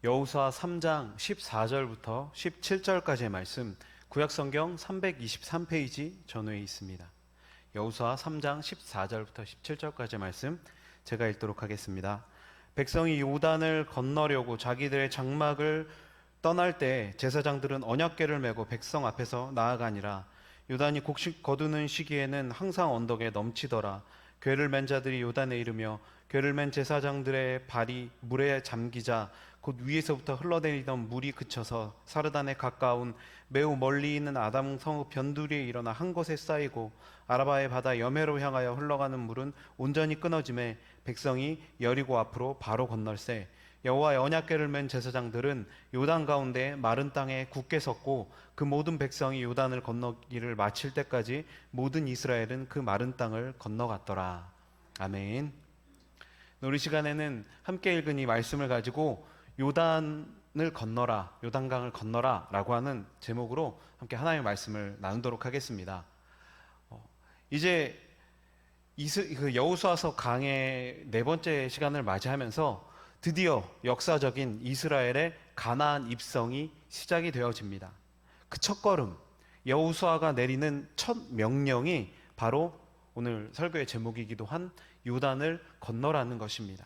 여호수아 3장 14절부터 17절까지의 말씀, 구약성경 323페이지 전후에 있습니다. 여호수아 3장 14절부터 17절까지의 말씀 제가 읽도록 하겠습니다. 백성이 요단을 건너려고 자기들의 장막을 떠날 때 제사장들은 언약궤를 메고 백성 앞에서 나아가니라. 요단이 곡식 거두는 시기에는 항상 언덕에 넘치더라. 궤를 맨 자들이 요단에 이르며 궤를 맨 제사장들의 발이 물에 잠기자 곧 위에서부터 흘러내리던 물이 그쳐서 사르단에 가까운 매우 멀리 있는 아담 성읍 변두리에 일어나 한 곳에 쌓이고 아라바의 바다 여매로 향하여 흘러가는 물은 온전히 끊어지매 백성이 여리고 앞으로 바로 건널세. 여호와의 언약궤를 맨 제사장들은 요단 가운데 마른 땅에 굳게 섰고 그 모든 백성이 요단을 건너기를 마칠 때까지 모든 이스라엘은 그 마른 땅을 건너갔더라. 아멘. 우리 시간에는 함께 읽은 이 말씀을 가지고 요단을 건너라, 요단강을 건너라 라고 하는 제목으로 함께 하나님의 말씀을 나누도록 하겠습니다. 이제 여호수아서 강의 네 번째 시간을 맞이하면서 드디어 역사적인 이스라엘의 가나안 입성이 시작이 되어집니다. 그 첫걸음, 여호수아가 내리는 첫 명령이 바로 오늘 설교의 제목이기도 한 요단을 건너라는 것입니다.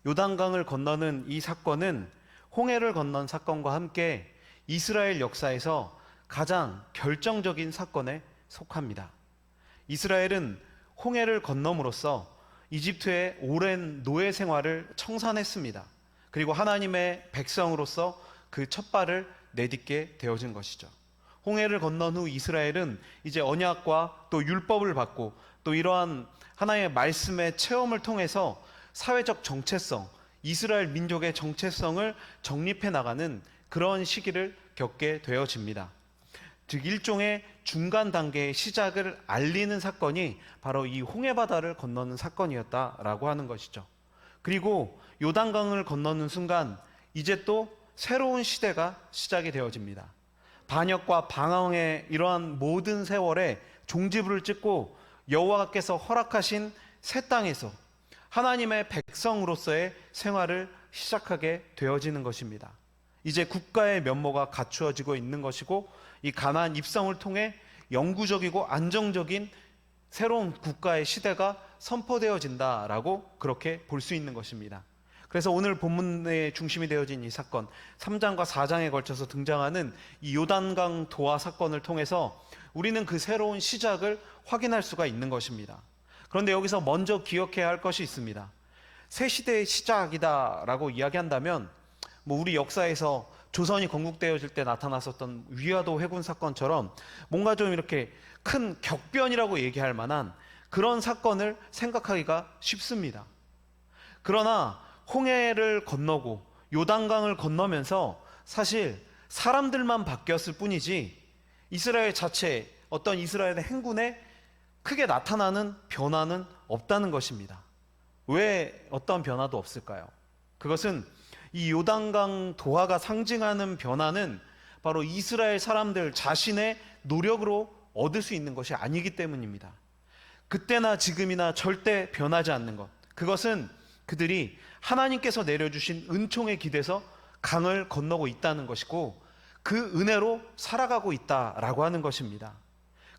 요단강을 건너는 이 사건은 홍해를 건넌 사건과 함께 이스라엘 역사에서 가장 결정적인 사건에 속합니다. 이스라엘은 홍해를 건너므로써 이집트의 오랜 노예 생활을 청산했습니다. 그리고 하나님의 백성으로서 그 첫발을 내딛게 되어진 것이죠. 홍해를 건넌 후 이스라엘은 이제 언약과 또 율법을 받고 또 이러한 하나님의 말씀의 체험을 통해서 사회적 정체성, 이스라엘 민족의 정체성을 정립해 나가는 그런 시기를 겪게 되어집니다. 즉 일종의 중간 단계의 시작을 알리는 사건이 바로 이 홍해바다를 건너는 사건이었다라고 하는 것이죠. 그리고 요단강을 건너는 순간 이제 또 새로운 시대가 시작이 되어집니다. 반역과 방황의 이러한 모든 세월에 종지부를 찍고 여호와께서 허락하신 새 땅에서 하나님의 백성으로서의 생활을 시작하게 되어지는 것입니다. 이제 국가의 면모가 갖추어지고 있는 것이고 이 가나안 입성을 통해 영구적이고 안정적인 새로운 국가의 시대가 선포되어진다라고 그렇게 볼 수 있는 것입니다. 그래서 오늘 본문의 중심이 되어진 이 사건 3장과 4장에 걸쳐서 등장하는 이 요단강 도하 사건을 통해서 우리는 그 새로운 시작을 확인할 수가 있는 것입니다. 그런데 여기서 먼저 기억해야 할 것이 있습니다. 새 시대의 시작이다라고 이야기한다면 우리 역사에서 조선이 건국되어질 때 나타났었던 위화도 해군 사건처럼 뭔가 좀 이렇게 큰 격변이라고 얘기할 만한 그런 사건을 생각하기가 쉽습니다. 그러나 홍해를 건너고 요단강을 건너면서 사실 사람들만 바뀌었을 뿐이지 이스라엘 자체 어떤 이스라엘의 행군에 크게 나타나는 변화는 없다는 것입니다. 왜 어떤 변화도 없을까요? 그것은 이 요단강 도하가 상징하는 변화는 바로 이스라엘 사람들 자신의 노력으로 얻을 수 있는 것이 아니기 때문입니다. 그때나 지금이나 절대 변하지 않는 것, 그것은 그들이 하나님께서 내려주신 은총에 기대서 강을 건너고 있다는 것이고 그 은혜로 살아가고 있다라고 하는 것입니다.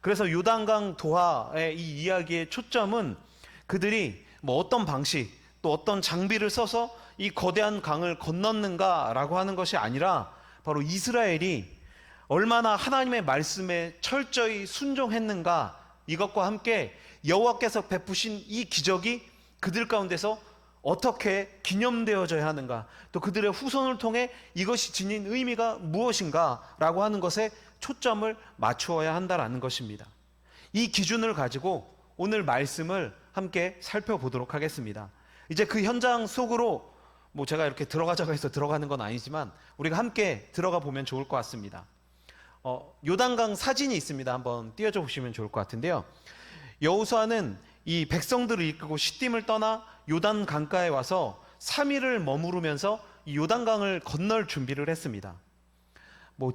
그래서 요단강 도하의 이 이야기의 초점은 그들이 어떤 방식 또 어떤 장비를 써서 이 거대한 강을 건넜는가라고 하는 것이 아니라 바로 이스라엘이 얼마나 하나님의 말씀에 철저히 순종했는가, 이것과 함께 여호와께서 베푸신 이 기적이 그들 가운데서 어떻게 기념되어져야 하는가, 또 그들의 후손을 통해 이것이 지닌 의미가 무엇인가 라고 하는 것에 초점을 맞추어야 한다라는 것입니다. 이 기준을 가지고 오늘 말씀을 함께 살펴보도록 하겠습니다. 이제 그 현장 속으로 제가 이렇게 들어가자고 해서 들어가는 건 아니지만 우리가 함께 들어가 보면 좋을 것 같습니다. 요단강 사진이 있습니다. 한번 띄워줘 보시면 좋을 것 같은데요. 여호수아는 이 백성들을 이끌고 시딤을 떠나 요단 강가에 와서 3일을 머무르면서 이 요단강을 건널 준비를 했습니다.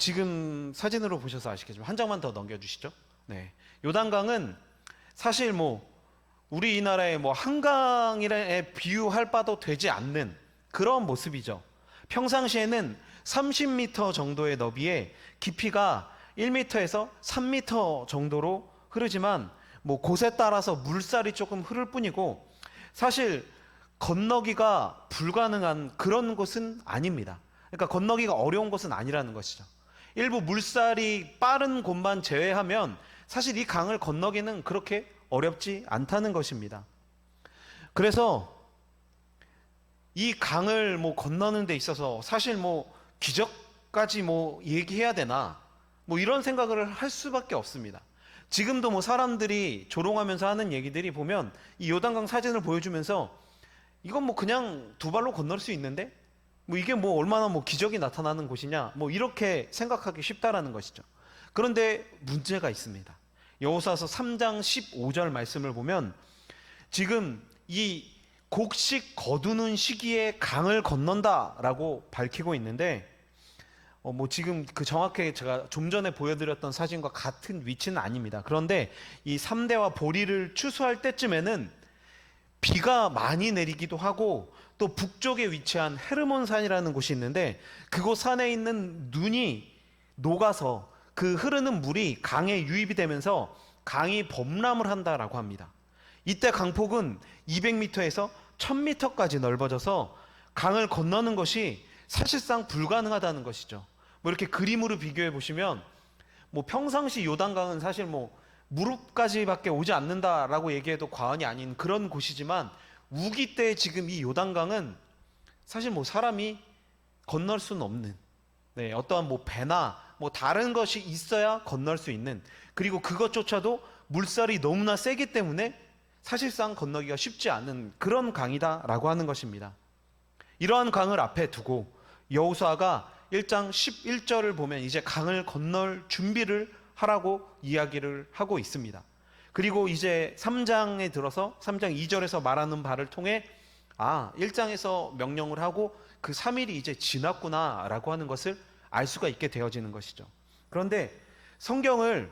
지금 사진으로 보셔서 아시겠지만 한 장만 더 넘겨주시죠. 네, 요단강은 사실 우리 이 나라의 한강에 비유할 바도 되지 않는 그런 모습이죠. 평상시에는 30m 정도의 너비에 깊이가 1m에서 3m 정도로 흐르지만 뭐 곳에 따라서 물살이 조금 흐를 뿐이고 사실 건너기가 불가능한 그런 곳은 아닙니다. 그러니까 건너기가 어려운 곳은 아니라는 것이죠. 일부 물살이 빠른 곳만 제외하면 사실 이 강을 건너기는 그렇게 어렵지 않다는 것입니다. 그래서 이 강을 뭐 건너는 데 있어서 사실 뭐 기적까지 뭐 얘기해야 되나 뭐 이런 생각을 할 수밖에 없습니다. 지금도 뭐 사람들이 조롱하면서 하는 얘기들이 보면 이 요단강 사진을 보여주면서 이건 뭐 그냥 두 발로 건널 수 있는데 뭐 이게 뭐 얼마나 뭐 기적이 나타나는 곳이냐 뭐 이렇게 생각하기 쉽다라는 것이죠. 그런데 문제가 있습니다. 여호수아서 3장 15절 말씀을 보면 지금 이 곡식 거두는 시기에 강을 건넌다라고 밝히고 있는데 뭐 지금 그 정확하게 제가 좀 전에 보여드렸던 사진과 같은 위치는 아닙니다. 그런데 이 3대와 보리를 추수할 때쯤에는 비가 많이 내리기도 하고 또 북쪽에 위치한 헤르몬산이라는 곳이 있는데 그곳 산에 있는 눈이 녹아서 그 흐르는 물이 강에 유입이 되면서 강이 범람을 한다라고 합니다. 이때 강폭은 200m에서 1000m까지 넓어져서 강을 건너는 것이 사실상 불가능하다는 것이죠. 뭐 이렇게 그림으로 비교해 보시면 뭐 평상시 요단강은 사실 뭐 무릎까지밖에 오지 않는다라고 얘기해도 과언이 아닌 그런 곳이지만 우기 때 지금 이 요단강은 사실 뭐 사람이 건널 수는 없는 어떠한 뭐 배나 뭐 다른 것이 있어야 건널 수 있는 그리고 그것조차도 물살이 너무나 세기 때문에 사실상 건너기가 쉽지 않은 그런 강이다라고 하는 것입니다. 이러한 강을 앞에 두고 여호수아가 1장 11절을 보면 이제 강을 건널 준비를 하라고 이야기를 하고 있습니다. 그리고 이제 3장에 들어서 3장 2절에서 말하는 바를 통해 1장에서 명령을 하고 그 3일이 이제 지났구나 라고 하는 것을 알 수가 있게 되어지는 것이죠. 그런데 성경을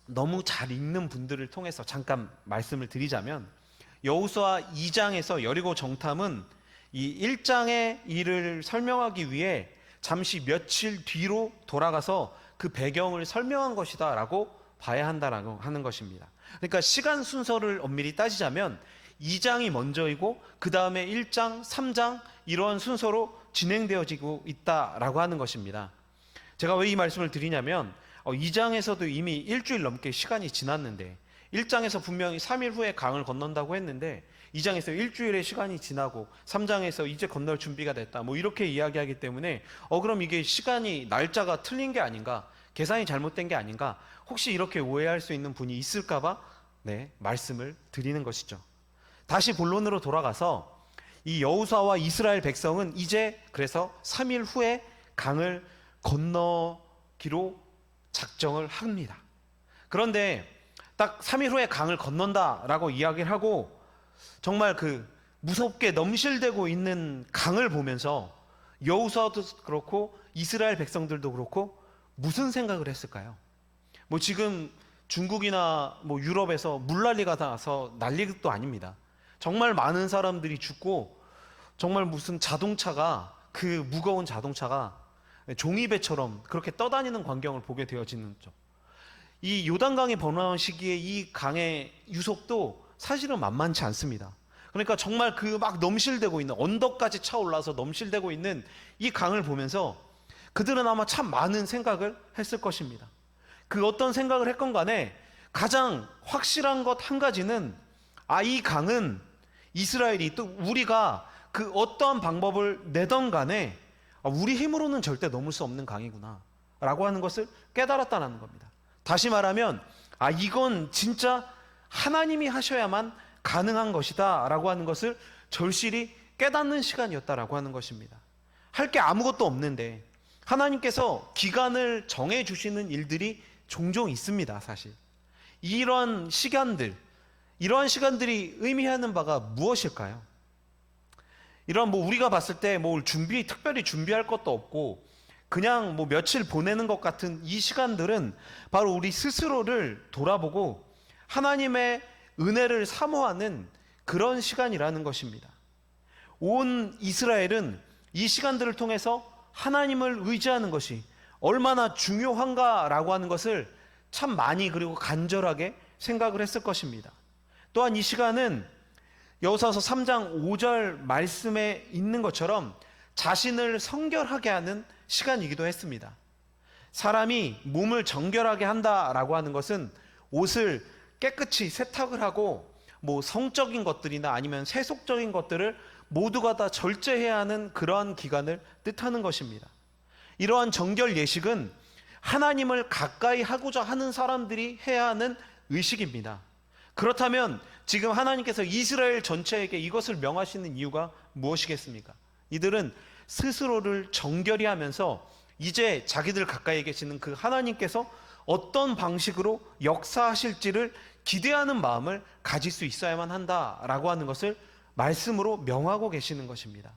너무 잘 읽는 분들을 통해서 잠깐 말씀을 드리자면 여호수아 2장에서 여리고 정탐은 이 1장의 일을 설명하기 위해 잠시 며칠 뒤로 돌아가서 그 배경을 설명한 것이다 라고 봐야 한다라고 하는 것입니다. 그러니까 시간 순서를 엄밀히 따지자면 2장이 먼저이고 그 다음에 1장, 3장 이런 순서로 진행되어지고 있다라고 하는 것입니다. 제가 왜 이 말씀을 드리냐면 2장에서도 이미 일주일 넘게 시간이 지났는데 1장에서 분명히 3일 후에 강을 건넌다고 했는데 2장에서 일주일의 시간이 지나고 3장에서 이제 건널 준비가 됐다 뭐 이렇게 이야기하기 때문에 그럼 이게 시간이 날짜가 틀린 게 아닌가 계산이 잘못된 게 아닌가 혹시 이렇게 오해할 수 있는 분이 있을까봐 말씀을 드리는 것이죠. 다시 본론으로 돌아가서 이 여호수아와 이스라엘 백성은 이제 그래서 3일 후에 강을 건너기로 작정을 합니다. 그런데 딱 3일 후에 강을 건넌다라고 이야기를 하고 정말 그 무섭게 넘실대고 있는 강을 보면서 여호수아도 그렇고 이스라엘 백성들도 그렇고 무슨 생각을 했을까요? 뭐 지금 중국이나 뭐 유럽에서 물난리가 나서 난리도 아닙니다. 정말 많은 사람들이 죽고 정말 무슨 자동차가 그 무거운 자동차가 종이배처럼 그렇게 떠다니는 광경을 보게 되어지는 거죠. 이 요단강이 번화한 시기에 이 강의 유속도 사실은 만만치 않습니다. 그러니까 정말 그 막 넘실대고 있는 언덕까지 차올라서 넘실대고 있는 이 강을 보면서 그들은 아마 참 많은 생각을 했을 것입니다. 그 어떤 생각을 했건 간에 가장 확실한 것 한 가지는 이 강은 이스라엘이 또 우리가 그 어떠한 방법을 내던 간에 우리 힘으로는 절대 넘을 수 없는 강이구나 라고 하는 것을 깨달았다는 겁니다. 다시 말하면 이건 진짜 하나님이 하셔야만 가능한 것이다 라고 하는 것을 절실히 깨닫는 시간이었다라고 하는 것입니다. 할 게 아무것도 없는데 하나님께서 기간을 정해주시는 일들이 종종 있습니다. 사실 이러한 시간들이 의미하는 바가 무엇일까요? 이런 뭐 우리가 봤을 때 뭐 특별히 준비할 것도 없고 그냥 뭐 며칠 보내는 것 같은 이 시간들은 바로 우리 스스로를 돌아보고 하나님의 은혜를 사모하는 그런 시간이라는 것입니다. 온 이스라엘은 이 시간들을 통해서 하나님을 의지하는 것이 얼마나 중요한가라고 하는 것을 참 많이 그리고 간절하게 생각을 했을 것입니다. 또한 이 시간은 여호수아서 3장 5절 말씀에 있는 것처럼 자신을 성결하게 하는 시간이기도 했습니다. 사람이 몸을 정결하게 한다라고 하는 것은 옷을 깨끗이 세탁을 하고 성적인 것들이나 아니면 세속적인 것들을 모두가 다 절제해야 하는 그러한 기간을 뜻하는 것입니다. 이러한 정결 예식은 하나님을 가까이 하고자 하는 사람들이 해야 하는 의식입니다. 그렇다면 지금 하나님께서 이스라엘 전체에게 이것을 명하시는 이유가 무엇이겠습니까? 이들은 스스로를 정결히 하면서 이제 자기들 가까이 계시는 그 하나님께서 어떤 방식으로 역사하실지를 기대하는 마음을 가질 수 있어야만 한다라고 하는 것을 말씀으로 명하고 계시는 것입니다.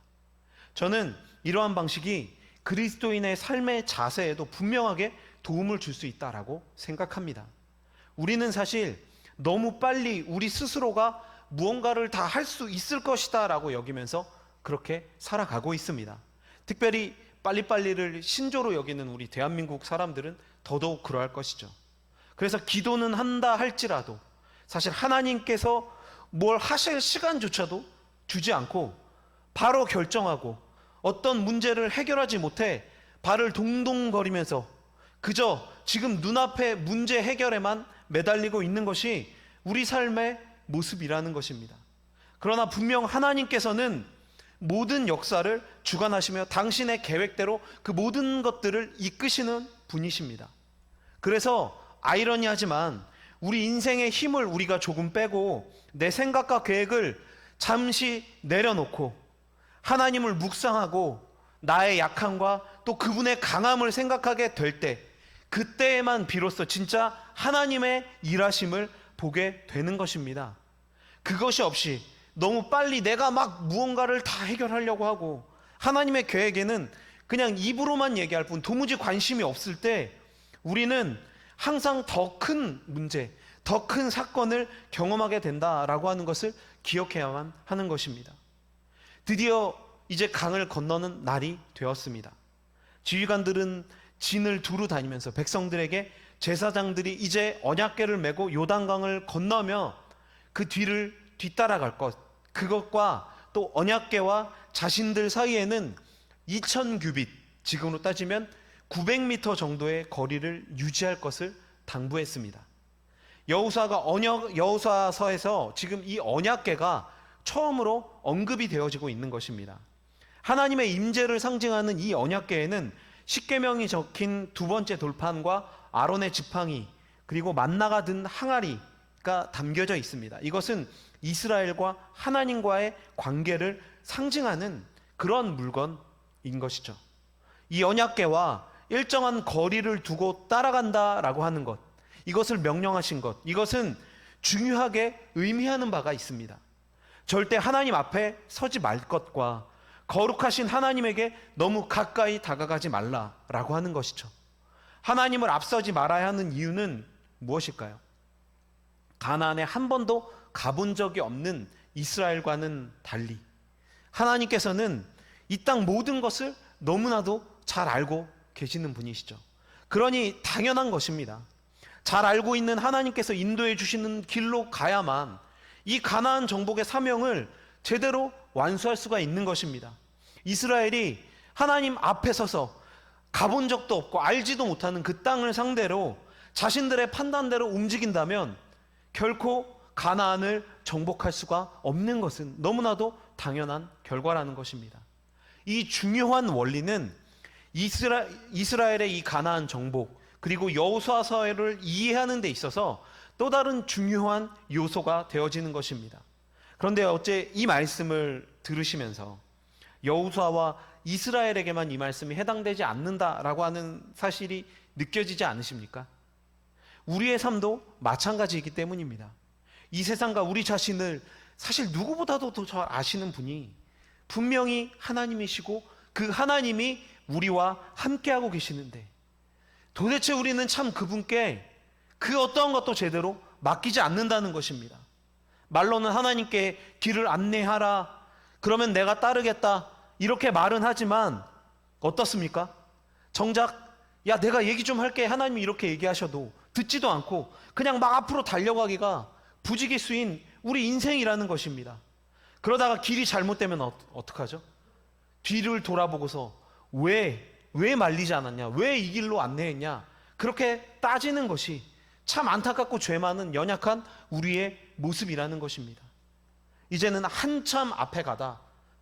저는 이러한 방식이 그리스도인의 삶의 자세에도 분명하게 도움을 줄 수 있다라고 생각합니다. 우리는 사실 너무 빨리 우리 스스로가 무언가를 다 할 수 있을 것이다 라고 여기면서 그렇게 살아가고 있습니다. 특별히 빨리빨리를 신조로 여기는 우리 대한민국 사람들은 더더욱 그러할 것이죠. 그래서 기도는 한다 할지라도 사실 하나님께서 뭘 하실 시간조차도 주지 않고 바로 결정하고 어떤 문제를 해결하지 못해 발을 동동거리면서 그저 지금 눈앞의 문제 해결에만 매달리고 있는 것이 우리 삶의 모습이라는 것입니다. 그러나 분명 하나님께서는 모든 역사를 주관하시며 당신의 계획대로 그 모든 것들을 이끄시는 분이십니다. 그래서 아이러니하지만 우리 인생의 힘을 우리가 조금 빼고 내 생각과 계획을 잠시 내려놓고 하나님을 묵상하고 나의 약함과 또 그분의 강함을 생각하게 될 때, 그때에만 비로소 진짜 하나님의 일하심을 보게 되는 것입니다. 그것이 없이 너무 빨리 내가 막 무언가를 다 해결하려고 하고 하나님의 계획에는 그냥 입으로만 얘기할 뿐 도무지 관심이 없을 때 우리는 항상 더 큰 문제, 더 큰 사건을 경험하게 된다라고 하는 것을 기억해야만 하는 것입니다. 드디어 이제 강을 건너는 날이 되었습니다. 지휘관들은 진을 두루 다니면서 백성들에게 제사장들이 이제 언약궤를 메고 요단강을 건너며 그 뒤를 뒤따라갈 것, 그것과 또 언약궤와 자신들 사이에는 2000규빗, 지금으로 따지면 900m 정도의 거리를 유지할 것을 당부했습니다. 여호수아서에서 지금 이 언약궤가 처음으로 언급이 되어지고 있는 것입니다. 하나님의 임재를 상징하는 이 언약궤에는 십계명이 적힌 두 번째 돌판과 아론의 지팡이 그리고 만나가 든 항아리가 담겨져 있습니다. 이것은 이스라엘과 하나님과의 관계를 상징하는 그런 물건인 것이죠. 이 언약궤와 일정한 거리를 두고 따라간다라고 하는 것, 이것을 명령하신 것, 이것은 중요하게 의미하는 바가 있습니다. 절대 하나님 앞에 서지 말 것과 거룩하신 하나님에게 너무 가까이 다가가지 말라라고 하는 것이죠. 하나님을 앞서지 말아야 하는 이유는 무엇일까요? 가나안에 한 번도 가본 적이 없는 이스라엘과는 달리 하나님께서는 이 땅 모든 것을 너무나도 잘 알고 계시는 분이시죠. 그러니 당연한 것입니다. 잘 알고 있는 하나님께서 인도해 주시는 길로 가야만 이 가나안 정복의 사명을 제대로 완수할 수가 있는 것입니다. 이스라엘이 하나님 앞에 서서 가본 적도 없고 알지도 못하는 그 땅을 상대로 자신들의 판단대로 움직인다면 결코 가나안을 정복할 수가 없는 것은 너무나도 당연한 결과라는 것입니다. 이 중요한 원리는 이스라엘의 이 가나안 정복 그리고 여호수아서를 이해하는 데 있어서 또 다른 중요한 요소가 되어지는 것입니다. 그런데 어째 이 말씀을 들으시면서 여호수아와 이스라엘에게만 이 말씀이 해당되지 않는다라고 하는 사실이 느껴지지 않으십니까? 우리의 삶도 마찬가지이기 때문입니다. 이 세상과 우리 자신을 사실 누구보다도 더 잘 아시는 분이 분명히 하나님이시고 그 하나님이 우리와 함께하고 계시는데 도대체 우리는 참 그분께 그 어떠한 것도 제대로 맡기지 않는다는 것입니다. 말로는 하나님께 길을 안내하라, 그러면 내가 따르겠다, 이렇게 말은 하지만 어떻습니까? 정작 야 내가 얘기 좀 할게 하나님이 이렇게 얘기하셔도 듣지도 않고 그냥 막 앞으로 달려가기가 부지기수인 우리 인생이라는 것입니다. 그러다가 길이 잘못되면 어떡하죠? 뒤를 돌아보고서 왜 말리지 않았냐? 왜 이 길로 안내했냐? 그렇게 따지는 것이 참 안타깝고 죄 많은 연약한 우리의 모습이라는 것입니다. 이제는 한참 앞에 가다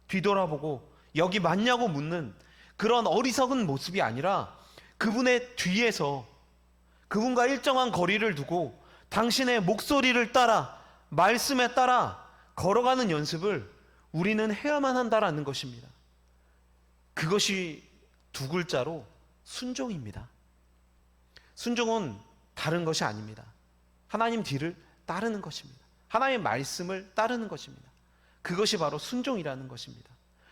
뒤돌아보고 여기 맞냐고 묻는 그런 어리석은 모습이 아니라 그분의 뒤에서 그분과 일정한 거리를 두고 당신의 목소리를 따라 말씀에 따라 걸어가는 연습을 우리는 해야만 한다라는 것입니다. 그것이 두 글자로 순종입니다. 순종은 다른 것이 아닙니다. 하나님 뒤를 따르는 것입니다. 하나님의 말씀을 따르는 것입니다. 그것이 바로 순종이라는 것입니다.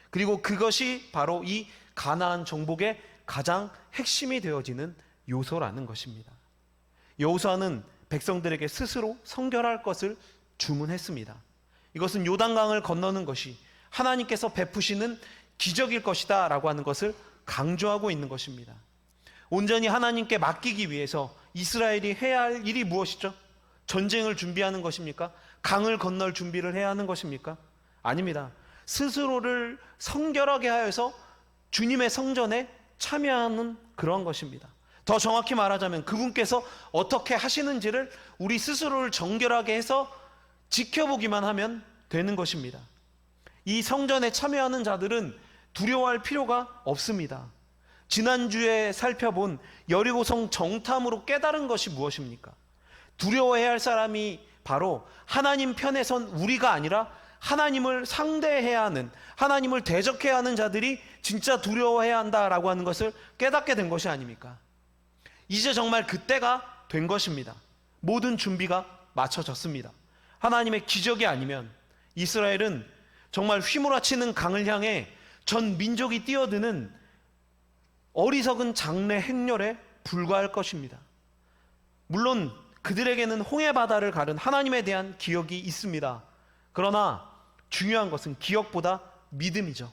그리고 그것이 바로 이 가나안 정복의 가장 핵심이 되어지는 요소라는 것입니다. 여호수아는 백성들에게 스스로 성결할 것을 주문했습니다. 이것은 요단강을 건너는 것이 하나님께서 베푸시는 기적일 것이다 라고 하는 것을 강조하고 있는 것입니다. 온전히 하나님께 맡기기 위해서 이스라엘이 해야 할 일이 무엇이죠? 전쟁을 준비하는 것입니까? 강을 건널 준비를 해야 하는 것입니까? 아닙니다. 스스로를 성결하게 하여서 주님의 성전에 참여하는 그런 것입니다. 더 정확히 말하자면 그분께서 어떻게 하시는지를 우리 스스로를 정결하게 해서 지켜보기만 하면 되는 것입니다. 이 성전에 참여하는 자들은 두려워할 필요가 없습니다. 지난주에 살펴본 여리고성 정탐으로 깨달은 것이 무엇입니까? 두려워해야 할 사람이 바로 하나님 편에 선 우리가 아니라 하나님을 상대해야 하는, 하나님을 대적해야 하는 자들이 진짜 두려워해야 한다라고 하는 것을 깨닫게 된 것이 아닙니까? 이제 정말 그때가 된 것입니다. 모든 준비가 마쳐졌습니다. 하나님의 기적이 아니면 이스라엘은 정말 휘몰아치는 강을 향해 전 민족이 뛰어드는 어리석은 장래 행렬에 불과할 것입니다. 물론 그들에게는 홍해 바다를 가른 하나님에 대한 기억이 있습니다. 그러나 중요한 것은 기억보다 믿음이죠.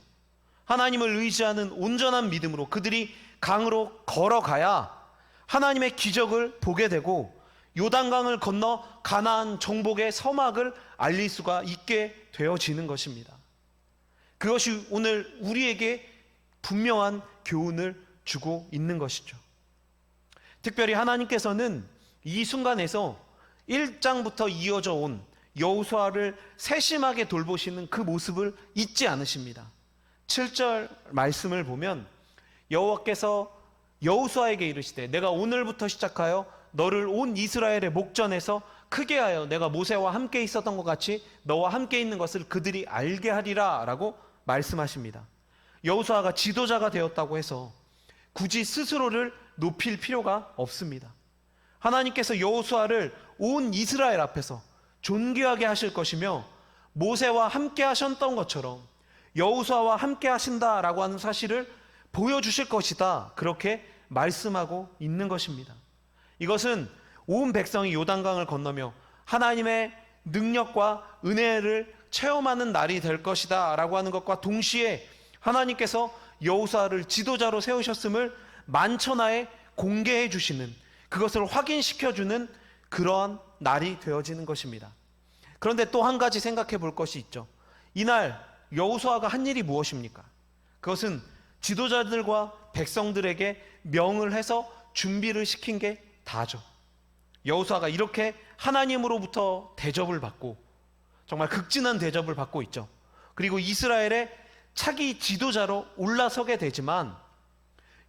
하나님을 의지하는 온전한 믿음으로 그들이 강으로 걸어가야 하나님의 기적을 보게 되고 요단강을 건너 가나안 정복의 서막을 알릴 수가 있게 되어지는 것입니다. 그것이 오늘 우리에게 분명한 교훈을 주고 있는 것이죠. 특별히 하나님께서는 이 순간에서 1장부터 이어져 온 여호수아를 세심하게 돌보시는 그 모습을 잊지 않으십니다. 7절 말씀을 보면 여호와께서 여호수아에게 이르시되 내가 오늘부터 시작하여 너를 온 이스라엘의 목전에서 크게 하여 내가 모세와 함께 있었던 것 같이 너와 함께 있는 것을 그들이 알게 하리라 라고 말씀하십니다. 여호수아가 지도자가 되었다고 해서 굳이 스스로를 높일 필요가 없습니다. 하나님께서 여호수아를 온 이스라엘 앞에서 존귀하게 하실 것이며 모세와 함께 하셨던 것처럼 여호수아와 함께 하신다라고 하는 사실을 보여주실 것이다, 그렇게 말씀하고 있는 것입니다. 이것은 온 백성이 요단강을 건너며 하나님의 능력과 은혜를 체험하는 날이 될 것이다 라고 하는 것과 동시에 하나님께서 여호수아를 지도자로 세우셨음을 만천하에 공개해 주시는, 그것을 확인시켜 주는 그러한 날이 되어지는 것입니다. 그런데 또 한 가지 생각해 볼 것이 있죠. 이날 여호수아가 한 일이 무엇입니까? 그것은 지도자들과 백성들에게 명을 해서 준비를 시킨 게 다죠. 여호수아가 이렇게 하나님으로부터 대접을 받고 정말 극진한 대접을 받고 있죠. 그리고 이스라엘의 차기 지도자로 올라서게 되지만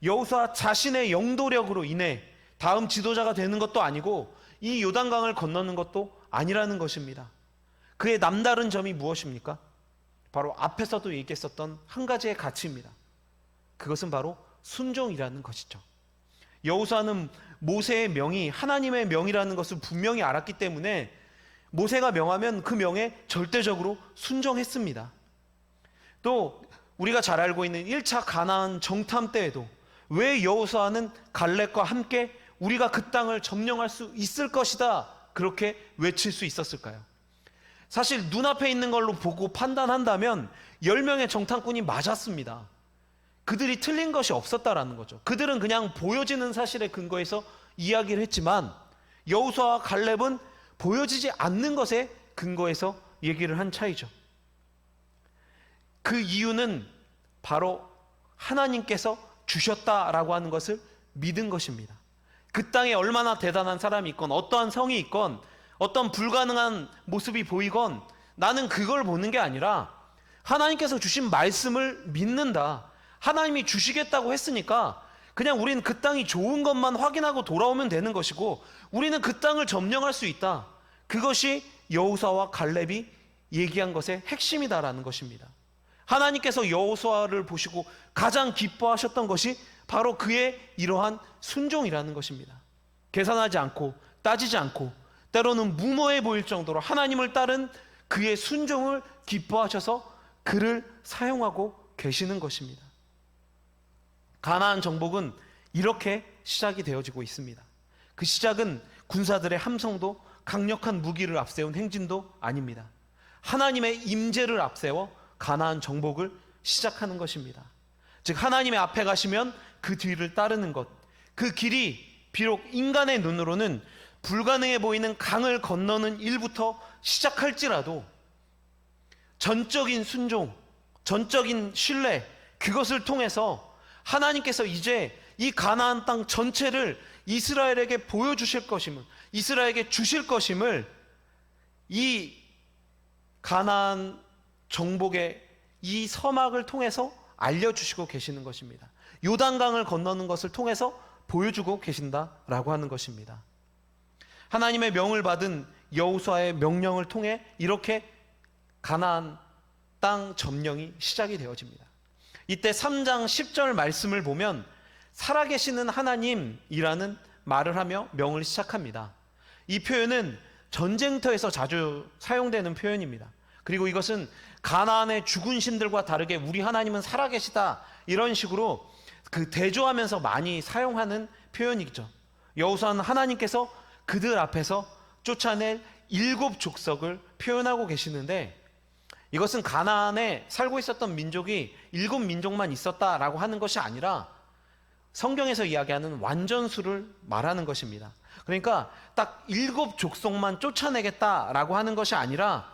여호수아 자신의 영도력으로 인해 다음 지도자가 되는 것도 아니고 이 요단강을 건너는 것도 아니라는 것입니다. 그의 남다른 점이 무엇입니까? 바로 앞에서도 얘기했었던 한 가지의 가치입니다. 그것은 바로 순종이라는 것이죠. 여호수아는 모세의 명이 하나님의 명이라는 것을 분명히 알았기 때문에 모세가 명하면 그 명에 절대적으로 순종했습니다. 또 우리가 잘 알고 있는 1차 가나안 정탐 때에도 왜 여호수아는 갈렙과 함께 우리가 그 땅을 점령할 수 있을 것이다 그렇게 외칠 수 있었을까요? 사실 눈앞에 있는 걸로 보고 판단한다면 10명의 정탐꾼이 맞았습니다. 그들이 틀린 것이 없었다라는 거죠. 그들은 그냥 보여지는 사실에 근거해서 이야기를 했지만 여호수아와 갈렙은 보여지지 않는 것에 근거해서 얘기를 한 차이죠. 그 이유는 바로 하나님께서 주셨다라고 하는 것을 믿은 것입니다. 그 땅에 얼마나 대단한 사람이 있건 어떠한 성이 있건 어떤 불가능한 모습이 보이건 나는 그걸 보는 게 아니라 하나님께서 주신 말씀을 믿는다. 하나님이 주시겠다고 했으니까 그냥 우리는 그 땅이 좋은 것만 확인하고 돌아오면 되는 것이고 우리는 그 땅을 점령할 수 있다. 그것이 여호수아와 갈렙이 얘기한 것의 핵심이다라는 것입니다. 하나님께서 여호수아를 보시고 가장 기뻐하셨던 것이 바로 그의 이러한 순종이라는 것입니다. 계산하지 않고 따지지 않고 때로는 무모해 보일 정도로 하나님을 따른 그의 순종을 기뻐하셔서 그를 사용하고 계시는 것입니다. 가나안 정복은 이렇게 시작이 되어지고 있습니다. 그 시작은 군사들의 함성도 강력한 무기를 앞세운 행진도 아닙니다. 하나님의 임재를 앞세워 가나안 정복을 시작하는 것입니다. 즉 하나님의 앞에 가시면 그 뒤를 따르는 것, 그 길이 비록 인간의 눈으로는 불가능해 보이는 강을 건너는 일부터 시작할지라도 전적인 순종, 전적인 신뢰, 그것을 통해서 하나님께서 이제 이 가나안 땅 전체를 이스라엘에게 보여주실 것임을, 이스라엘에게 주실 것임을 이 가나안 정복의 이 서막을 통해서 알려주시고 계시는 것입니다. 요단강을 건너는 것을 통해서 보여주고 계신다라고 하는 것입니다. 하나님의 명을 받은 여호수아의 명령을 통해 이렇게 가나안 땅 점령이 시작이 되어집니다. 이때 3장 10절 말씀을 보면 살아계시는 하나님이라는 말을 하며 명을 시작합니다. 이 표현은 전쟁터에서 자주 사용되는 표현입니다. 그리고 이것은 가나안의 죽은 신들과 다르게 우리 하나님은 살아계시다 이런 식으로 그 대조하면서 많이 사용하는 표현이죠. 여호수아는 하나님께서 그들 앞에서 쫓아낼 7 족속을 표현하고 계시는데 이것은 가나안에 살고 있었던 민족이 7 민족만 있었다라고 하는 것이 아니라 성경에서 이야기하는 완전수를 말하는 것입니다. 그러니까 딱 7 족속만 쫓아내겠다라고 하는 것이 아니라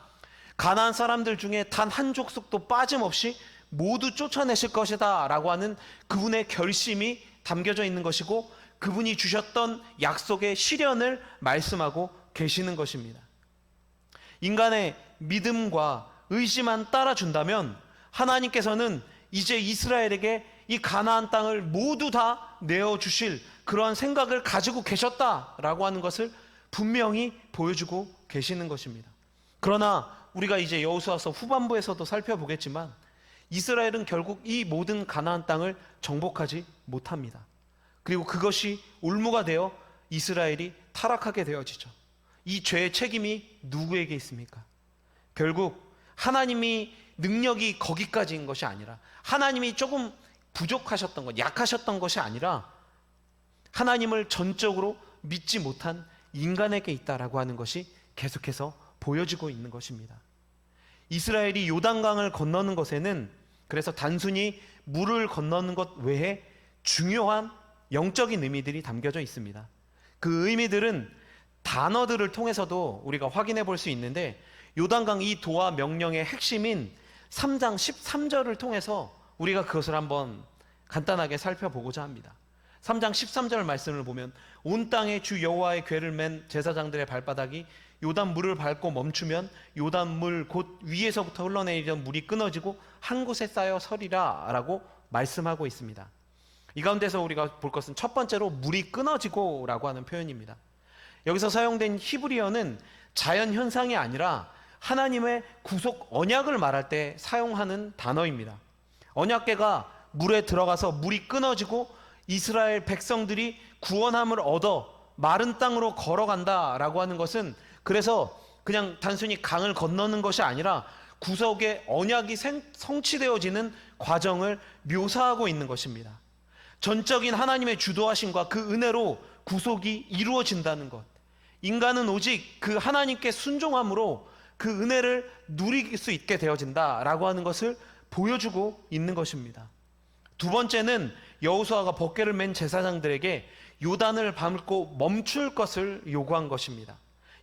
가나안 사람들 중에 단 한 족속도 빠짐없이 모두 쫓아내실 것이다 라고 하는 그분의 결심이 담겨져 있는 것이고 그분이 주셨던 약속의 실현을 말씀하고 계시는 것입니다. 인간의 믿음과 의지만 따라준다면 하나님께서는 이제 이스라엘에게 이 가나안 땅을 모두 다 내어주실 그러한 생각을 가지고 계셨다라고 하는 것을 분명히 보여주고 계시는 것입니다. 그러나 우리가 이제 여호수아서 후반부에서도 살펴보겠지만 이스라엘은 결국 이 모든 가나안 땅을 정복하지 못합니다. 그리고 그것이 올무가 되어 이스라엘이 타락하게 되어지죠. 이 죄의 책임이 누구에게 있습니까? 결국 하나님이 능력이 거기까지인 것이 아니라 하나님이 조금 부족하셨던 것, 약하셨던 것이 아니라 하나님을 전적으로 믿지 못한 인간에게 있다라고 하는 것이 계속해서 보여지고 있는 것입니다. 이스라엘이 요단강을 건너는 것에는 그래서 단순히 물을 건너는 것 외에 중요한 영적인 의미들이 담겨져 있습니다. 그 의미들은 단어들을 통해서도 우리가 확인해 볼 수 있는데 요단강 이 도와 명령의 핵심인 3장 13절을 통해서 우리가 그것을 한번 간단하게 살펴보고자 합니다. 3장 13절 말씀을 보면 온 땅에 주 여호와의 궤를 맨 제사장들의 발바닥이 요단 물을 밟고 멈추면 요단 물 곧 위에서부터 흘러내리던 물이 끊어지고 한 곳에 쌓여 서리라 라고 말씀하고 있습니다. 이 가운데서 우리가 볼 것은 첫 번째로 물이 끊어지고 라고 하는 표현입니다. 여기서 사용된 히브리어는 자연현상이 아니라 하나님의 구속 언약을 말할 때 사용하는 단어입니다. 언약궤가 물에 들어가서 물이 끊어지고 이스라엘 백성들이 구원함을 얻어 마른 땅으로 걸어간다라고 하는 것은 그래서 그냥 단순히 강을 건너는 것이 아니라 구속의 언약이 성취되어지는 과정을 묘사하고 있는 것입니다. 전적인 하나님의 주도하심과 그 은혜로 구속이 이루어진다는 것. 인간은 오직 그 하나님께 순종함으로 그 은혜를 누릴 수 있게 되어진다라고 하는 것을 보여주고 있는 것입니다. 두 번째는 여호수아가 법궤를 맨 제사장들에게 요단을 밟고 멈출 것을 요구한 것입니다.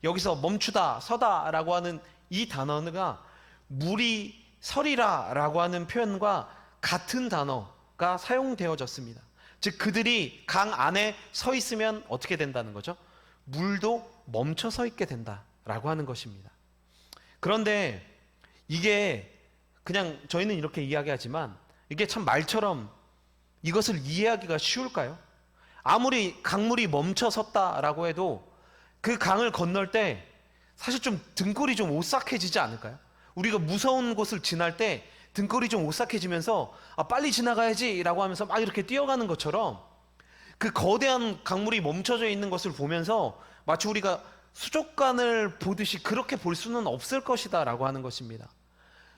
여기서 멈추다, 서다라고 하는 이 단어가 물이 서리라라고 하는 표현과 같은 단어가 사용되어졌습니다. 즉 그들이 강 안에 서 있으면 어떻게 된다는 거죠? 물도 멈춰 서 있게 된다라고 하는 것입니다. 그런데 이게 그냥 저희는 이렇게 이야기하지만 이게 참 말처럼 이것을 이해하기가 쉬울까요? 아무리 강물이 멈춰 섰다라고 해도 그 강을 건널 때 사실 좀 등골이 좀 오싹해지지 않을까요? 우리가 무서운 곳을 지날 때 등골이 좀 오싹해지면서 빨리 지나가야지 라고 하면서 막 이렇게 뛰어가는 것처럼 그 거대한 강물이 멈춰져 있는 것을 보면서 마치 우리가 수족관을 보듯이 그렇게 볼 수는 없을 것이다 라고 하는 것입니다.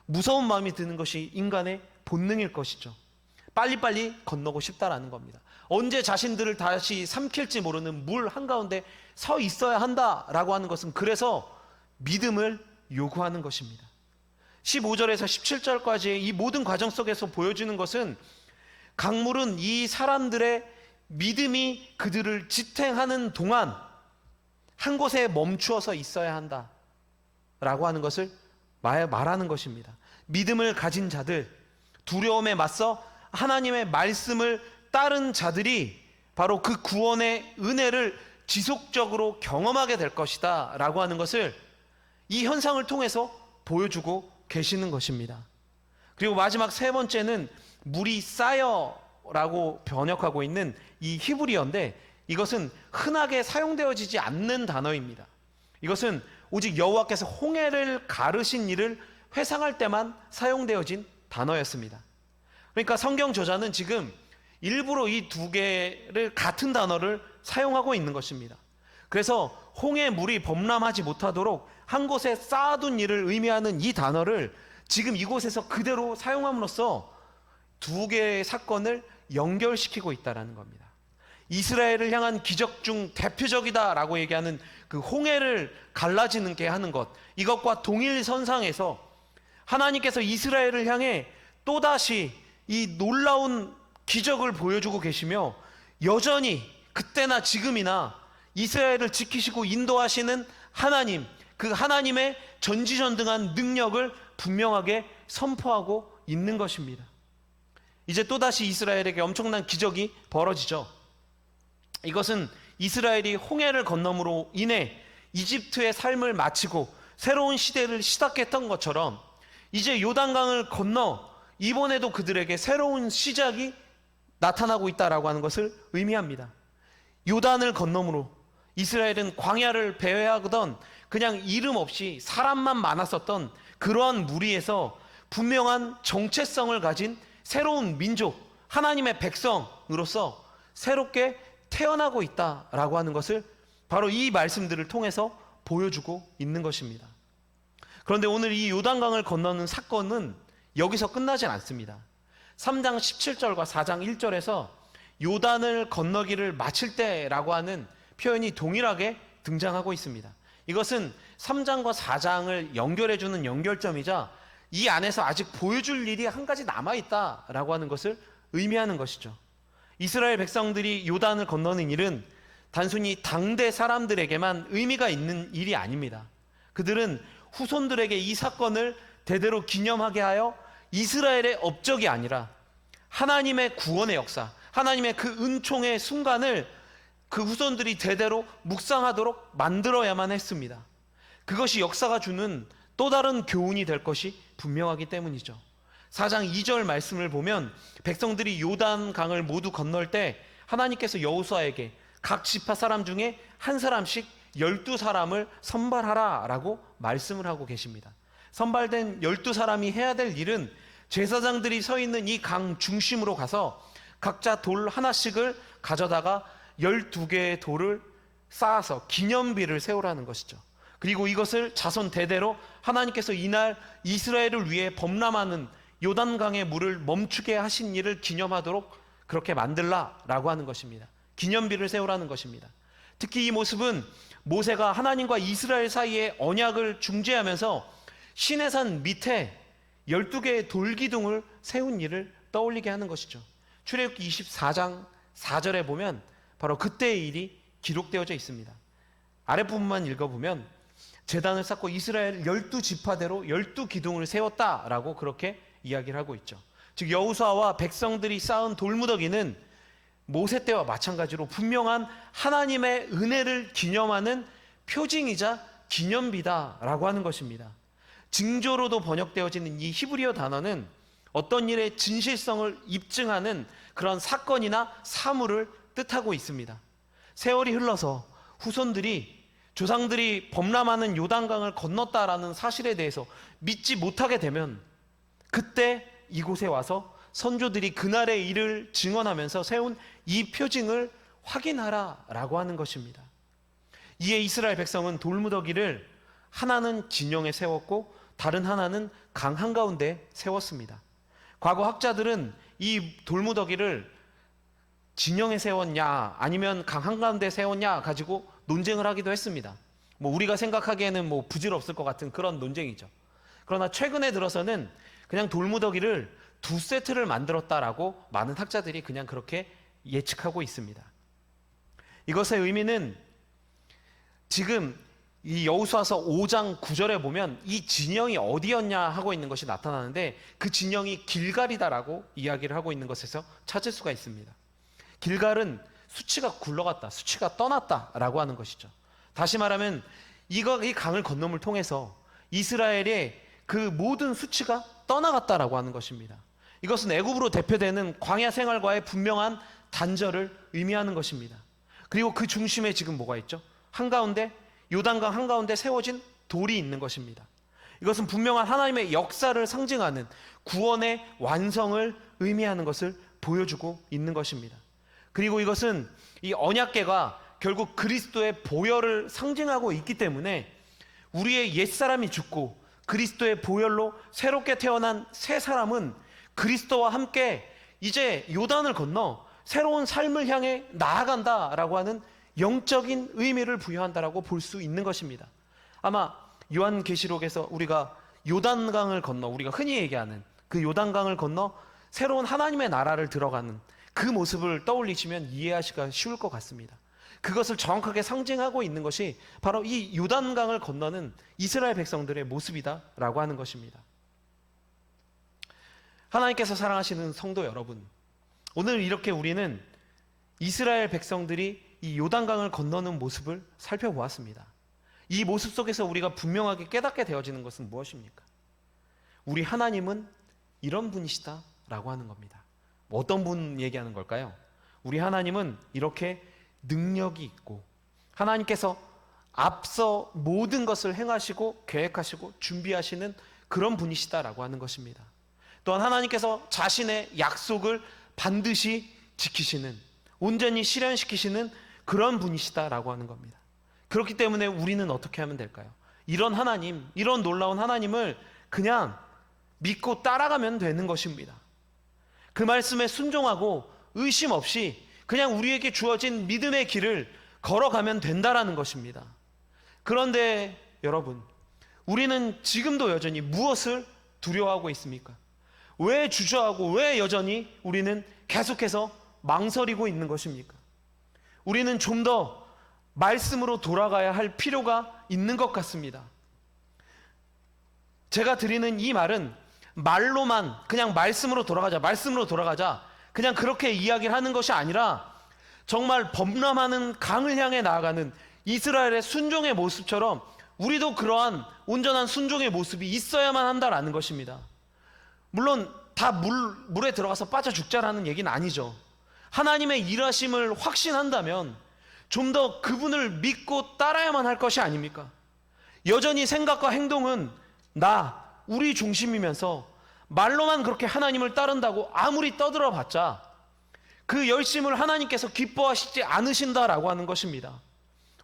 무서운 마음이 드는 것이 인간의 본능일 것이죠. 빨리빨리 건너고 싶다라는 겁니다. 언제 자신들을 다시 삼킬지 모르는 물 한가운데 서 있어야 한다라고 하는 것은 그래서 믿음을 요구하는 것입니다. 15절에서 17절까지의 이 모든 과정 속에서 보여주는 것은 강물은 이 사람들의 믿음이 그들을 지탱하는 동안 한 곳에 멈추어서 있어야 한다라고 하는 것을 말하는 것입니다. 믿음을 가진 자들, 두려움에 맞서 하나님의 말씀을 따른 자들이 바로 그 구원의 은혜를 지속적으로 경험하게 될 것이다 라고 하는 것을 이 현상을 통해서 보여주고 계시는 것입니다. 그리고 마지막 세 번째는 물이 쌓여라고 번역하고 있는 이 히브리어인데 이것은 흔하게 사용되어지지 않는 단어입니다. 이것은 오직 여호와께서 홍해를 가르신 일을 회상할 때만 사용되어진 단어였습니다. 그러니까 성경 저자는 지금 일부러 이 두 개를 같은 단어를 사용하고 있는 것입니다. 그래서 홍해 물이 범람하지 못하도록 한 곳에 쌓아둔 일을 의미하는 이 단어를 지금 이곳에서 그대로 사용함으로써 두 개의 사건을 연결시키고 있다는 겁니다. 이스라엘을 향한 기적 중 대표적이다라고 얘기하는 그 홍해를 갈라지는 게 하는 것, 이것과 동일선상에서 하나님께서 이스라엘을 향해 또다시 이 놀라운 기적을 보여주고 계시며 여전히 그때나 지금이나 이스라엘을 지키시고 인도하시는 하나님, 그 하나님의 전지전능한 능력을 분명하게 선포하고 있는 것입니다. 이제 또다시 이스라엘에게 엄청난 기적이 벌어지죠. 이것은 이스라엘이 홍해를 건너므로 인해 이집트의 삶을 마치고 새로운 시대를 시작했던 것처럼 이제 요단강을 건너 이번에도 그들에게 새로운 시작이 나타나고 있다라고 하는 것을 의미합니다. 요단을 건너므로 이스라엘은 광야를 배회하던 그냥 이름 없이 사람만 많았었던 그러한 무리에서 분명한 정체성을 가진 새로운 민족, 하나님의 백성으로서 새롭게 태어나고 있다라고 하는 것을 바로 이 말씀들을 통해서 보여주고 있는 것입니다. 그런데 오늘 이 요단강을 건너는 사건은 여기서 끝나진 않습니다. 3장 17절과 4장 1절에서 요단을 건너기를 마칠 때라고 하는 표현이 동일하게 등장하고 있습니다. 이것은 3장과 4장을 연결해주는 연결점이자 이 안에서 아직 보여줄 일이 한 가지 남아있다라고 하는 것을 의미하는 것이죠. 이스라엘 백성들이 요단을 건너는 일은 단순히 당대 사람들에게만 의미가 있는 일이 아닙니다. 그들은 후손들에게 이 사건을 대대로 기념하게 하여 이스라엘의 업적이 아니라 하나님의 구원의 역사, 하나님의 그 은총의 순간을 그 후손들이 대대로 묵상하도록 만들어야만 했습니다. 그것이 역사가 주는 또 다른 교훈이 될 것이 분명하기 때문이죠. 4장 2절 말씀을 보면 백성들이 요단강을 모두 건널 때 하나님께서 여호수아에게 각 지파 사람 중에 한 사람씩 12사람을 선발하라 라고 말씀을 하고 계십니다. 선발된 12사람이 해야 될 일은 제사장들이 서 있는 이 강 중심으로 가서 각자 돌 하나씩을 가져다가 12개의 돌을 쌓아서 기념비를 세우라는 것이죠. 그리고 이것을 자손 대대로 하나님께서 이날 이스라엘을 위해 범람하는 요단강의 물을 멈추게 하신 일을 기념하도록 그렇게 만들라라고 하는 것입니다. 기념비를 세우라는 것입니다. 특히 이 모습은 모세가 하나님과 이스라엘 사이에 언약을 중재하면서 시내산 밑에 12개의 돌기둥을 세운 일을 떠올리게 하는 것이죠. 출애굽기 24장 4절에 보면 바로 그때의 일이 기록되어져 있습니다. 아랫부분만 읽어보면 제단을 쌓고 이스라엘 12지파대로 12기둥을 세웠다라고 그렇게 이야기를 하고 있죠. 즉 여호수아와 백성들이 쌓은 돌무더기는 모세 때와 마찬가지로 분명한 하나님의 은혜를 기념하는 표징이자 기념비다라고 하는 것입니다. 징조로도 번역되어지는 이 히브리어 단어는 어떤 일의 진실성을 입증하는 그런 사건이나 사물을 뜻하고 있습니다. 세월이 흘러서 후손들이 조상들이 범람하는 요단강을 건넜다라는 사실에 대해서 믿지 못하게 되면 그때 이곳에 와서 선조들이 그날의 일을 증언하면서 세운 이 표징을 확인하라라고 하는 것입니다. 이에 이스라엘 백성은 돌무더기를 하나는 진영에 세웠고 다른 하나는 강 한가운데 세웠습니다. 과거 학자들은 이 돌무더기를 진영에 세웠냐 아니면 강 한가운데 세웠냐 가지고 논쟁을 하기도 했습니다. 우리가 생각하기에는 부질없을 것 같은 그런 논쟁이죠. 그러나 최근에 들어서는 그냥 돌무더기를 2세트를 만들었다라고 많은 학자들이 그냥 그렇게 예측하고 있습니다. 이것의 의미는 지금 이 여호수아서 5장 9절에 보면 이 진영이 어디였냐 하고 있는 것이 나타나는데 그 진영이 길갈이다라고 이야기를 하고 있는 것에서 찾을 수가 있습니다. 길갈은 수치가 굴러갔다, 수치가 떠났다라고 하는 것이죠. 다시 말하면 이 강을 건너물 통해서 이스라엘의 그 모든 수치가 떠나갔다라고 하는 것입니다. 이것은 애굽으로 대표되는 광야 생활과의 분명한 단절을 의미하는 것입니다. 그리고 그 중심에 지금 뭐가 있죠? 한가운데 요단강 한가운데 세워진 돌이 있는 것입니다. 이것은 분명한 하나님의 역사를 상징하는 구원의 완성을 의미하는 것을 보여주고 있는 것입니다. 그리고 이것은 이 언약궤가 결국 그리스도의 보혈을 상징하고 있기 때문에 우리의 옛사람이 죽고 그리스도의 보혈로 새롭게 태어난 새 사람은 그리스도와 함께 이제 요단을 건너 새로운 삶을 향해 나아간다라고 하는 영적인 의미를 부여한다라고 볼 수 있는 것입니다. 아마 요한계시록에서 우리가 요단강을 건너, 우리가 흔히 얘기하는 그 요단강을 건너 새로운 하나님의 나라를 들어가는 그 모습을 떠올리시면 이해하시기가 쉬울 것 같습니다. 그것을 정확하게 상징하고 있는 것이 바로 이 요단강을 건너는 이스라엘 백성들의 모습이다라고 하는 것입니다. 하나님께서 사랑하시는 성도 여러분, 오늘 이렇게 우리는 이스라엘 백성들이 이 요단강을 건너는 모습을 살펴보았습니다. 이 모습 속에서 우리가 분명하게 깨닫게 되어지는 것은 무엇입니까? 우리 하나님은 이런 분이시다라고 하는 겁니다. 어떤 분 얘기하는 걸까요? 우리 하나님은 이렇게 능력이 있고 하나님께서 앞서 모든 것을 행하시고 계획하시고 준비하시는 그런 분이시다라고 하는 것입니다. 또한 하나님께서 자신의 약속을 반드시 지키시는, 온전히 실현시키시는 그런 분이시다라고 하는 겁니다. 그렇기 때문에 우리는 어떻게 하면 될까요? 이런 하나님, 이런 놀라운 하나님을 그냥 믿고 따라가면 되는 것입니다. 그 말씀에 순종하고 의심 없이 그냥 우리에게 주어진 믿음의 길을 걸어가면 된다라는 것입니다. 그런데 여러분, 우리는 지금도 여전히 무엇을 두려워하고 있습니까? 왜 주저하고 왜 여전히 우리는 계속해서 망설이고 있는 것입니까? 우리는 좀 더 말씀으로 돌아가야 할 필요가 있는 것 같습니다. 제가 드리는 이 말은 말로만 그냥 말씀으로 돌아가자 그냥 그렇게 이야기를 하는 것이 아니라 정말 범람하는 강을 향해 나아가는 이스라엘의 순종의 모습처럼 우리도 그러한 온전한 순종의 모습이 있어야만 한다라는 것입니다. 물론 다 물에 들어가서 빠져 죽자라는 얘기는 아니죠. 하나님의 일하심을 확신한다면 좀 더 그분을 믿고 따라야만 할 것이 아닙니까? 여전히 생각과 행동은 우리 중심이면서 말로만 그렇게 하나님을 따른다고 아무리 떠들어봤자 그 열심을 하나님께서 기뻐하시지 않으신다라고 하는 것입니다.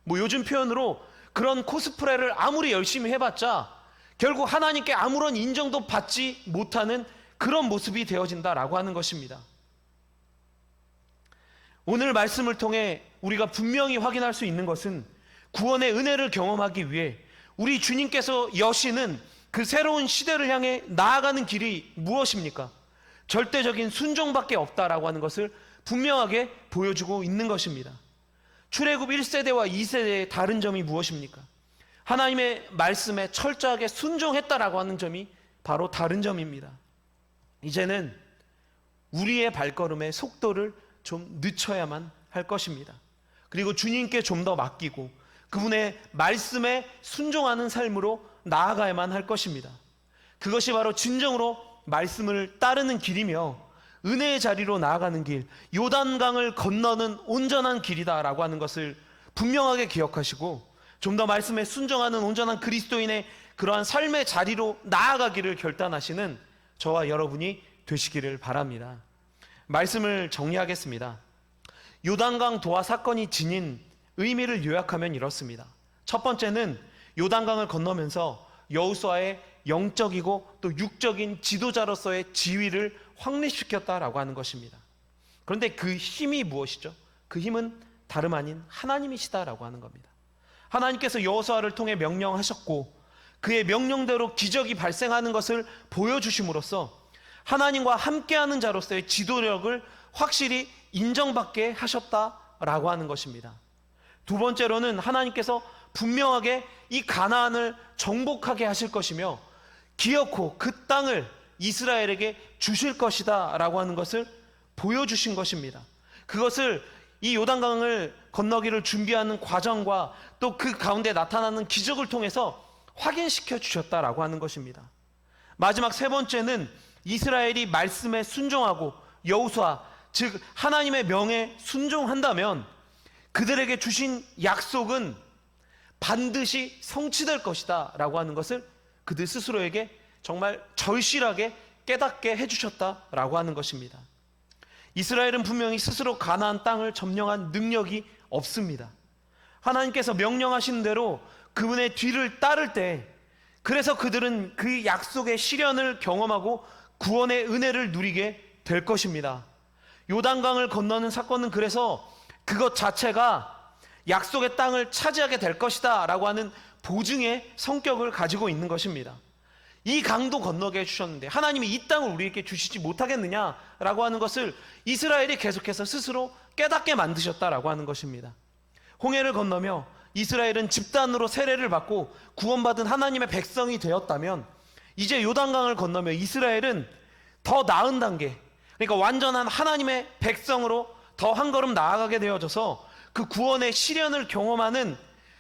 요즘 표현으로 그런 코스프레를 아무리 열심히 해봤자 결국 하나님께 아무런 인정도 받지 못하는 그런 모습이 되어진다라고 하는 것입니다. 오늘 말씀을 통해 우리가 분명히 확인할 수 있는 것은 구원의 은혜를 경험하기 위해 우리 주님께서 여시는 그 새로운 시대를 향해 나아가는 길이 무엇입니까? 절대적인 순종밖에 없다라고 하는 것을 분명하게 보여주고 있는 것입니다. 출애굽 1세대와 2세대의 다른 점이 무엇입니까? 하나님의 말씀에 철저하게 순종했다라고 하는 점이 바로 다른 점입니다. 이제는 우리의 발걸음의 속도를 좀 늦춰야만 할 것입니다. 그리고 주님께 좀 더 맡기고 그분의 말씀에 순종하는 삶으로 나아가야만 할 것입니다. 그것이 바로 진정으로 말씀을 따르는 길이며 은혜의 자리로 나아가는 길, 요단강을 건너는 온전한 길이다라고 하는 것을 분명하게 기억하시고 좀 더 말씀에 순종하는 온전한 그리스도인의 그러한 삶의 자리로 나아가기를 결단하시는 저와 여러분이 되시기를 바랍니다. 말씀을 정리하겠습니다. 요단강 도하 사건이 지닌 의미를 요약하면 이렇습니다. 첫 번째는 요단강을 건너면서 여호수아의 영적이고 또 육적인 지도자로서의 지위를 확립시켰다라고 하는 것입니다. 그런데 그 힘이 무엇이죠? 그 힘은 다름 아닌 하나님이시다라고 하는 겁니다. 하나님께서 여호수아를 통해 명령하셨고 그의 명령대로 기적이 발생하는 것을 보여주심으로써 하나님과 함께하는 자로서의 지도력을 확실히 인정받게 하셨다라고 하는 것입니다. 두 번째로는 하나님께서 분명하게 이 가나안을 정복하게 하실 것이며 기어코 그 땅을 이스라엘에게 주실 것이다 라고 하는 것을 보여주신 것입니다. 그것을 이 요단강을 건너기를 준비하는 과정과 또 그 가운데 나타나는 기적을 통해서 확인시켜 주셨다라고 하는 것입니다. 마지막 세 번째는 이스라엘이 말씀에 순종하고 여호수아 즉 하나님의 명에 순종한다면 그들에게 주신 약속은 반드시 성취될 것이다 라고 하는 것을 그들 스스로에게 정말 절실하게 깨닫게 해주셨다라고 하는 것입니다. 이스라엘은 분명히 스스로 가나안 땅을 점령한 능력이 없습니다. 하나님께서 명령하신 대로 그분의 뒤를 따를 때 그래서 그들은 그 약속의 실현을 경험하고 구원의 은혜를 누리게 될 것입니다. 요단강을 건너는 사건은 그래서 그것 자체가 약속의 땅을 차지하게 될 것이다 라고 하는 보증의 성격을 가지고 있는 것입니다. 이 강도 건너게 해주셨는데 하나님이 이 땅을 우리에게 주시지 못하겠느냐라고 하는 것을 이스라엘이 계속해서 스스로 깨닫게 만드셨다라고 하는 것입니다. 홍해를 건너며 이스라엘은 집단으로 세례를 받고 구원받은 하나님의 백성이 되었다면 이제 요단강을 건너며 이스라엘은 더 나은 단계, 그러니까 완전한 하나님의 백성으로 더 한 걸음 나아가게 되어져서 그 구원의 실현을 경험하는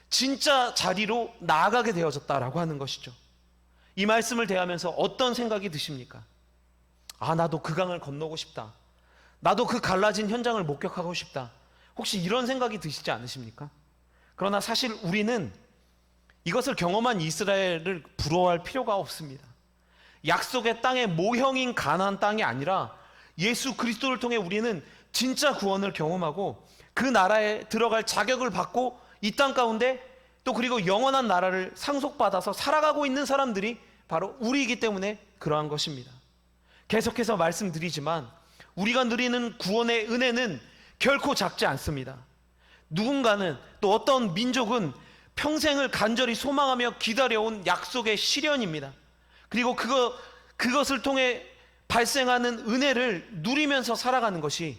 진짜 자리로 나아가게 되어졌다라고 하는 것이죠. 이 말씀을 대하면서 어떤 생각이 드십니까? 아, 나도 그 강을 건너고 싶다. 나도 그 갈라진 현장을 목격하고 싶다. 혹시 이런 생각이 드시지 않으십니까? 그러나 사실 우리는 이것을 경험한 이스라엘을 부러워할 필요가 없습니다. 약속의 땅의 모형인 가나안 땅이 아니라 예수 그리스도를 통해 우리는 진짜 구원을 경험하고 그 나라에 들어갈 자격을 받고 이 땅 가운데 또 그리고 영원한 나라를 상속받아서 살아가고 있는 사람들이 바로 우리이기 때문에 그러한 것입니다. 계속해서 말씀드리지만 우리가 누리는 구원의 은혜는 결코 작지 않습니다. 누군가는 또 어떤 민족은 평생을 간절히 소망하며 기다려온 약속의 실현입니다. 그리고 그것을 통해 발생하는 은혜를 누리면서 살아가는 것이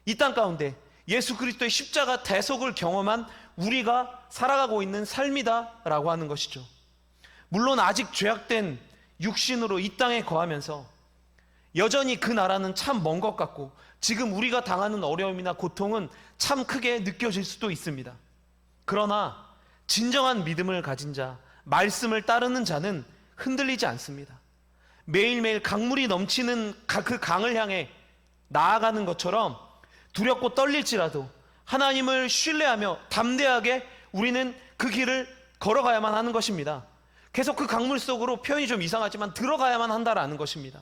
이 땅 가운데 예수 그리스도의 십자가 대속을 경험한 우리가 살아가고 있는 삶이다라고 하는 것이죠. 물론 아직 죄악된 육신으로 이 땅에 거하면서 여전히 그 나라는 참 먼 것 같고 지금 우리가 당하는 어려움이나 고통은 참 크게 느껴질 수도 있습니다. 그러나 진정한 믿음을 가진 자, 말씀을 따르는 자는 흔들리지 않습니다. 매일매일 강물이 넘치는 그 강을 향해 나아가는 것처럼 두렵고 떨릴지라도 하나님을 신뢰하며 담대하게 우리는 그 길을 걸어가야만 하는 것입니다. 계속 그 강물 속으로, 표현이 좀 이상하지만 들어가야만 한다라는 것입니다.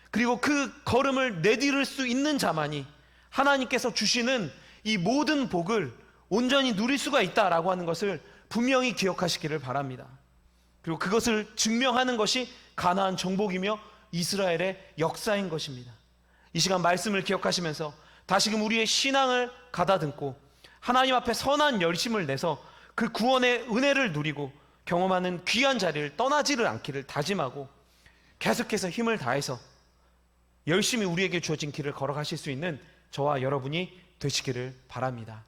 그리고 그 걸음을 내디딜 수 있는 자만이 하나님께서 주시는 이 모든 복을 온전히 누릴 수가 있다라고 하는 것을 분명히 기억하시기를 바랍니다. 그리고 그것을 증명하는 것이 가나안 정복이며 이스라엘의 역사인 것입니다. 이 시간 말씀을 기억하시면서 다시금 우리의 신앙을 가다듬고 하나님 앞에 선한 열심을 내서 그 구원의 은혜를 누리고 경험하는 귀한 자리를 떠나지를 않기를 다짐하고 계속해서 힘을 다해서 열심히 우리에게 주어진 길을 걸어가실 수 있는 저와 여러분이 되시기를 바랍니다.